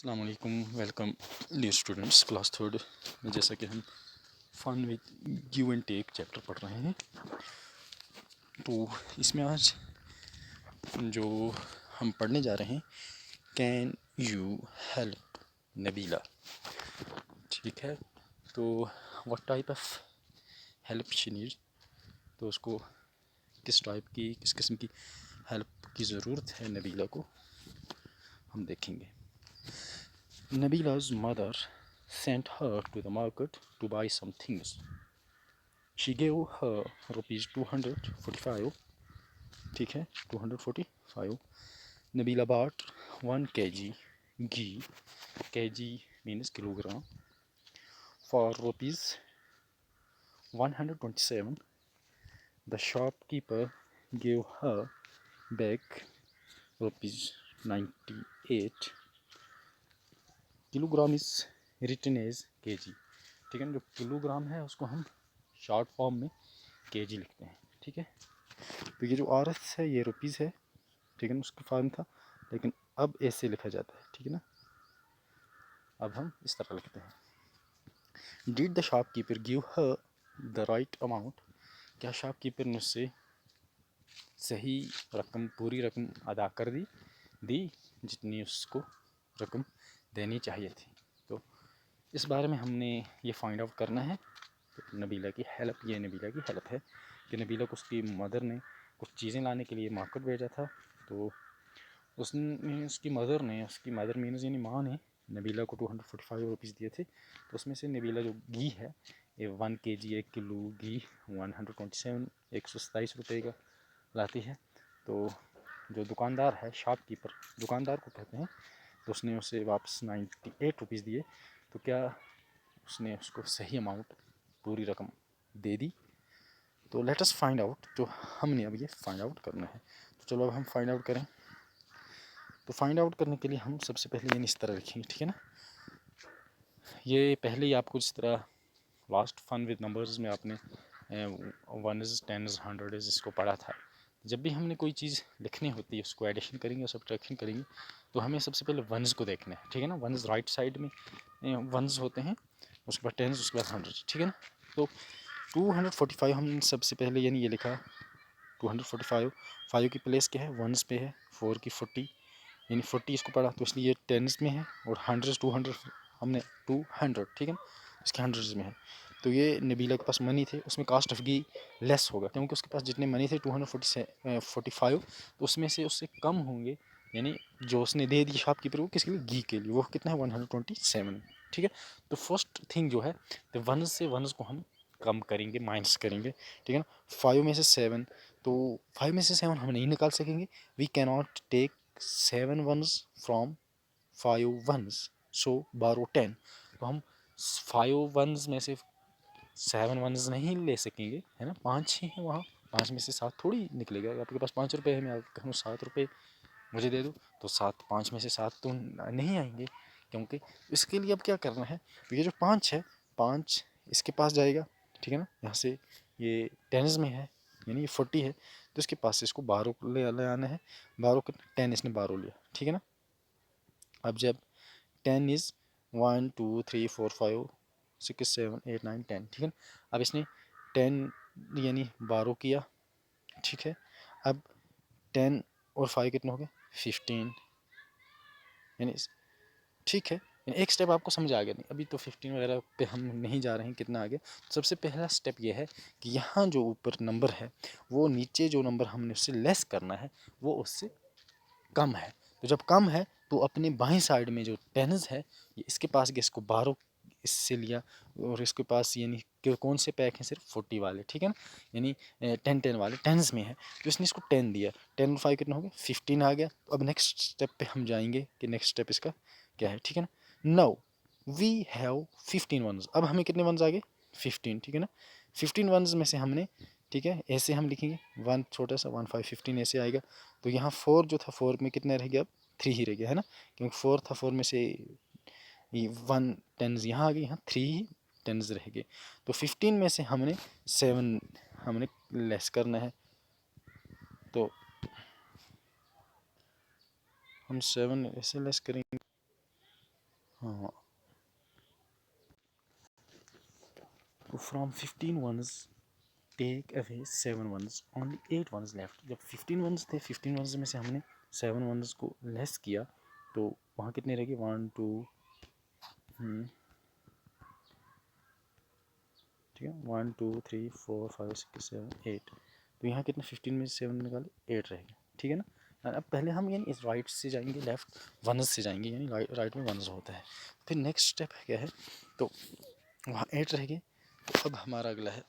अस्सलाम वालेकुम। Welcome dear students, class third में जैसा कि हम fun with give and take chapter पढ़ रहे हैं, तो इसमें आज जो हम पढ़ने जा रहे हैं, कैन यू हेल्प नबीला। ठीक है, तो what type of help she need, तो उसको किस टाइप की, किस किस्म की हेल्प की ज़रूरत है नबीला को, हम देखेंगे। Nabila's mother sent her to the market to buy some things. She gave her rupees 245. ठीक है, 245. Nabila bought 1 kg ghee. Kg means kilogram. For rupees 127. The shopkeeper gave her back rupees 98. Kilogram is written as K G. ठीक है ना, जो kilogram है उसको हम short form में के जी लिखते हैं। ठीक है, तो ये जो आर एस है ये रुपीज़ है। ठीक है ना, उसका फॉर्म था, लेकिन अब ऐसे लिखा जाता है। ठीक है ना, अब हम इस तरह लिखते हैं। Did the shopkeeper give her the right amount, क्या शॉपकीपर ने उससे सही रकम, पूरी रकम अदा कर दी जितनी उसको रकम देनी चाहिए थी। तो इस बारे में हमने ये फाइंड आउट करना है। तो नबीला की हेल्प, ये नबीला की हेल्प है कि नबीला को उसकी मदर ने कुछ चीज़ें लाने के लिए मार्केट भेजा था। तो उसने, उसकी मदर मीनस यानी माँ ने नबीला को 245 रुपीज़ दिए थे। तो उसमें से नबीला जो घी है, ये 1 kg 1 किलो घी 127 127 रुपये का लाती है। तो जो दुकानदार है, शॉपकीपर दुकानदार को कहते हैं, तो उसने उसे वापस 98 रुपीज़ दिए। तो क्या उसने उसको सही अमाउंट, पूरी रकम दे दी? तो लेट अस फाइंड आउट, तो हमने अब ये फाइंड आउट करना है। तो चलो अब हम फाइंड आउट करें। तो फाइंड आउट करने के लिए हम सबसे पहले ये इस तरह लिखेंगे। ठीक है ना, ये पहले ही आपको जिस तरह लास्ट फन विद नंबर्स में आपने 1s 10s 100s इसको पढ़ा था। जब भी हमने कोई चीज़ लिखनी होती है, उसको एडिशन करेंगे और सब्ट्रैक्शन करेंगे, तो हमें सबसे पहले वंस को देखना है। ठीक है ना, वंस राइट साइड में वंस होते हैं, उसके बाद टेंस, उसके बाद 100। ठीक है ना, तो 245 हम सबसे पहले यानी ये लिखा 245। 5 की प्लेस क्या है, वंस पे है। 4 की 40 यानी 40 इसको पढ़ा, तो इसलिए टेंस में है। और 100 200 हमने 200, ठीक है ना, इसके 100 में है। तो ये नबीला के पास मनी थे, उसमें कास्ट ऑफ घी लेस होगा, क्योंकि उसके पास जितने मनी थे 245, तो उसमें से उससे कम होंगे। यानी जो उसने दे दी शॉपकीपर को, किसके लिए, घी के लिए, वो कितना है 127। ठीक है, तो फर्स्ट थिंग जो है, तो वन से वंस को हम कम करेंगे, माइनस करेंगे। ठीक है ना, 5 में से 7, तो 5 में से 7 हम नहीं निकाल सकेंगे। We cannot take 7 ones from 5 ones, so borrow 10। तो हम 5 वंस में से 7 वंस नहीं ले सकेंगे, है ना, 5 ही हैं वहाँ। 5 में से 7 थोड़ी निकलेगा। आपके पास 5 रुपये है, मैं आपको कहूँ 7 रुपये मुझे दे दो, तो 7, 5 में से 7 तो नहीं आएंगे, क्योंकि इसके लिए अब क्या करना है। तो ये जो 5 है, 5 इसके पास जाएगा। ठीक है ना, यहाँ से ये टेंस में है, यानी ये 40 है, तो इसके पास से इसको 12 ले आना है। 12 का 10 इसने 12 लिया। ठीक है ना, अब जब 10 इज़ 1 2 3 4 5 6 7 8 9 10, ठीक है ना, अब इसने 10 यानी 12 किया। ठीक है, अब 10 और 5 कितना हो गया, 15, यानी ठीक है। एक स्टेप आपको समझ आ गया नहीं, अभी तो 15 वगैरह पे हम नहीं जा रहे हैं, कितना आ गया। सबसे पहला स्टेप ये है कि यहाँ जो ऊपर नंबर है, वो नीचे जो नंबर हमने उससे लेस करना है, वो उससे कम है। तो जब कम है, तो अपने बाएं साइड में जो टेंस है, ये इसके पास गया, इसको 12 इससे लिया, और इसके पास यानी कि कौन से पैक हैं, सिर्फ 40 वाले। ठीक है ना, यानी 10 वाले टेंस में है, तो इसने इसको 10 दिया। 10 और 5 कितना हो गया, 15 आ गया। तो अब नेक्स्ट स्टेप पे हम जाएंगे कि नेक्स्ट स्टेप इसका क्या है। ठीक है ना, नाउ वी हैव 15 वंस। अब हमें कितने वंस आ गए, 15। ठीक है ना, 15 वंस में से हमने, ठीक है, ऐसे हम लिखेंगे, 1 छोटा सा 1 5 15 ऐसे आएगा। तो यहाँ 4 जो था, 4 में कितने रह गया, अब 3 ही रह गया, है ना, क्योंकि 4 था, 4 में से 1 टेंस यहाँ आ गई, यहाँ 3 ही टेंस रह गए। तो 15 में से हमने 7 हमने लेस करना है। तो हम 7 ऐसे लेस करेंगे, हाँ, तो from 15 ones take away 7 ones, only 8 ones left. जब 15 ones थे, 15 ones में से हमने 7 ones को लेस किया तो वहाँ कितने रह गए? 1 2 ठीक है, 1 2 3 4 5 6 7 8। तो यहाँ कितने 15 में से 7 निकाले 8 रहेगा, ठीक है ना। अब पहले हम यानी इस राइट से जाएंगे, लेफ्ट वनस से जाएंगे, यानी राइट में वनस होता है। फिर नेक्स्ट स्टेप क्या है, तो वहाँ 8 रह गए। तो अब हमारा अगला है,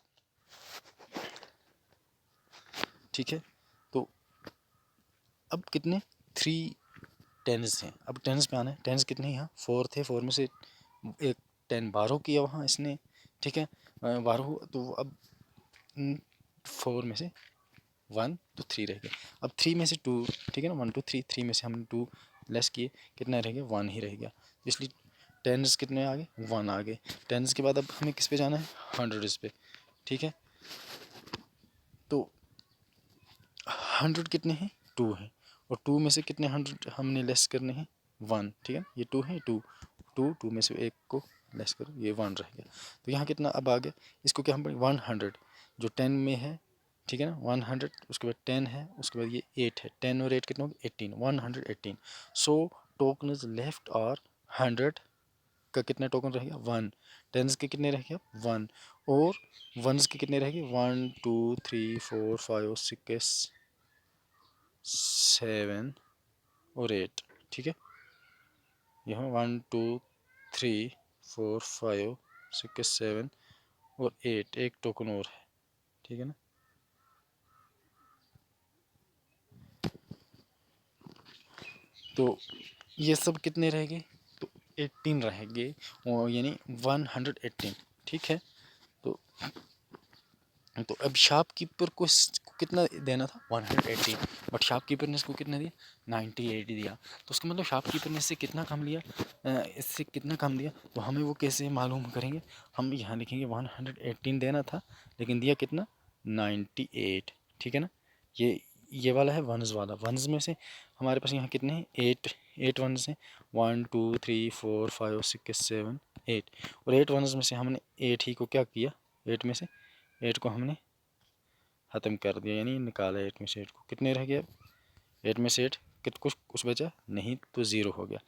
ठीक है, तो अब कितने 3 टेंस हैं। अब टेंस पे आना है। टेंस कितने यहाँ 4 थे, 4 में से एक 10 12 किया वहाँ इसने, ठीक है, 12। तो अब 4 में से 1 तो 3 रह गए। अब 3 में से 2, ठीक है ना, 1 2 3, 3 में से हमने 2 लेस किए, कितना रह गया? 1 ही रह गया। इसलिए टेंस कितने आ गए? 1 आ गए। टेंस के बाद अब हमें किस पे जाना है? हंड्रेड्स पे, ठीक है। तो 100 कितने हैं? 2 हैं। और 2 में से कितने 100 हमने लेस करने हैं? 1, ठीक है। ये 2 है, 2 में से एक को लेस करो, ये 1 रह गया। तो यहाँ कितना अब आ गया? इसको क्या हम 100 जो 10 में है, ठीक है ना, 100, उसके बाद 10 है, उसके बाद ये 8 है। 10 और 8 कितना हो गया? 18, 118। सो टोकन्स लेफ्ट और 100 का कितना टोकन रह गया? 1। टेंस के कितने रह गया? 1। और वंस के कितने रह गए? 1 2 3 4 5 6 7 और 8, ठीक है। यहाँ 1 2 3 4 5 6 7 और 8, एक टोकन और है, ठीक है ना। तो ये सब कितने रह गए? तो 18 रह गए, यानी 118, ठीक है। तो अब शॉपकीपर को कितना देना था? 118, बट शॉपकीपर ने इसको कितना दिया? 98 दिया। तो उसका मतलब शॉपकीपर ने इससे कितना कम लिया? इससे कितना कम दिया? तो हमें वो कैसे मालूम करेंगे? हम यहाँ लिखेंगे 118 देना था, लेकिन दिया कितना? 98, ठीक है ना। ये वाला है वंस वाला। वंस में से हमारे पास यहाँ कितने हैं? 8 वंस हैं। 1 2 3 4 5 6 7 8। और 8 वंस में से हमने 8 ही को क्या किया? 8 में से 8 को हमने ख़त्म कर दिया, यानी निकाला 8 में से 8 को। कितने रह गया? 8 में से 8 कुछ बचा नहीं, तो 0 हो गया।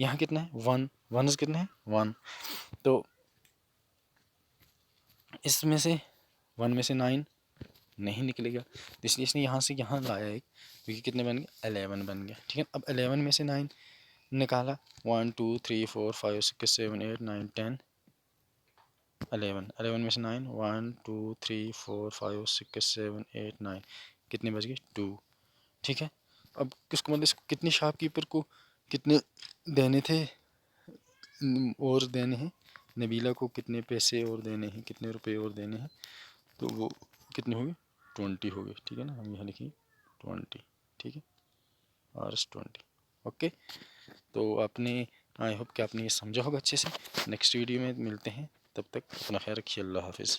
यहाँ कितना है? 1। वंस कितने हैं? 1। तो इसमें से 1 में से 9 नहीं निकलेगा, तो इसलिए इसने यहाँ से यहाँ लाया एक, तो ये कितने बन गए? 11 बन गया, ठीक है। अब 11 में से 9 निकाला, 1 2 3 4 5 6 7 8 9 10 11 में से 9 1 2 3 4 5 6 7 8 9, कितने बच गए? 2, ठीक है। अब किसको मतलब इसको कितने शॉपकीपर को कितने देने थे और देने हैं? नबीला को कितने पैसे और देने हैं, कितने रुपए और देने हैं? तो वो कितने हो गए? 20 हो गए, ठीक है ना। हम यहाँ लिखेंगे 20, ठीक है, RS20। ओके, तो आपने, आई होप कि आपने ये समझा होगा अच्छे से। नेक्स्ट वीडियो में मिलते हैं, तब तक अपना ख्याल रखिए। अल्लाह हाफिज़।